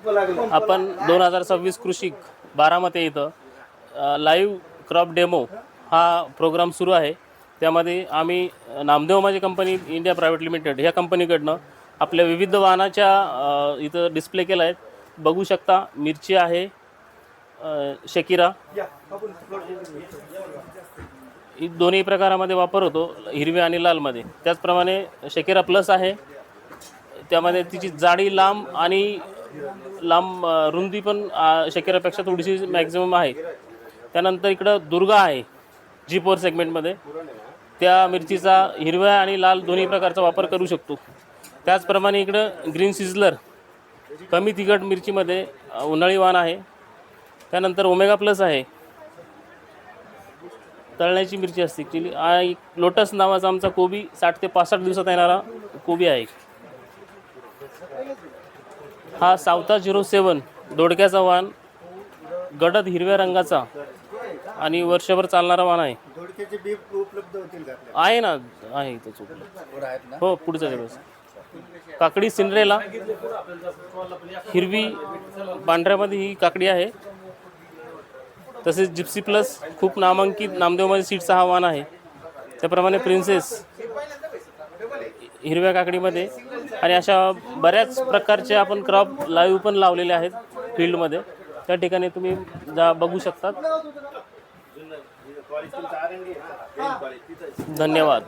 आपण 2026 कृषिक बारामती इथं लाईव्ह क्रॉप डेमो हा प्रोग्राम सुरू आहे। त्यामध्ये आम्ही नामदेव माझी कंपनी इंडिया प्रायव्हेट लिमिटेड ह्या कंपनीकडनं आपल्या विविध वाहनाच्या इथं डिस्प्ले केला आहे। बघू शकता मिरची आहे, शकीरा ही दोन्ही प्रकारामध्ये वापर होतो, हिरव्या आणि लालमध्ये। त्याचप्रमाणे शकीरा प्लस आहे, त्यामध्ये तिची जाडी लांब आणि लांब रुंदी पण शकीरापेक्षा थोडीशी मॅक्झिमम आहे। त्यानंतर इकडं दुर्गा आहे G4 सेगमेंटमध्ये, त्या मिरचीचा हिरव्या आणि लाल दोन्ही प्रकारचा वापर करू शकतो। त्याचप्रमाणे इकडं ग्रीन सिझलर कमी तिखट मिरचीमध्ये उन्हाळी वाण आहे। त्यानंतर ओमेगा प्लस आहे, तळण्याची मिरची असते ॲक्च्युली। लोटस नावाचा आमचा कोबी 60 ते 65 दिवसात येणारा कोबी आहे। हा सावता 07 दोडक्याचा वाण, गडद हिरव्या रंगाचा आणि वर्षभर चालणारा वाण आहे। दोडक्याचे बी उपलब्ध होतील का? आहे ना, आहे इथंच उपलब्ध। हो, पुढचा दिवस काकडी सिंड्रेला हिरवी पांढऱ्यामध्ये ही काकडी आहे। तसेच जिप्सी प्लस खूप नामांकित नामदेवमध्ये सीडचा हा वाण आहे। त्याप्रमाणे प्रिन्सेस हिरव्या काकडीमध्ये आणि अशा बऱ्याच प्रकारचे आपण क्रॉप लाईव्ह पण लावलेले आहेत फील्डमध्ये। त्या ठिकाणी तुम्ही बघू शकतात। धन्यवाद।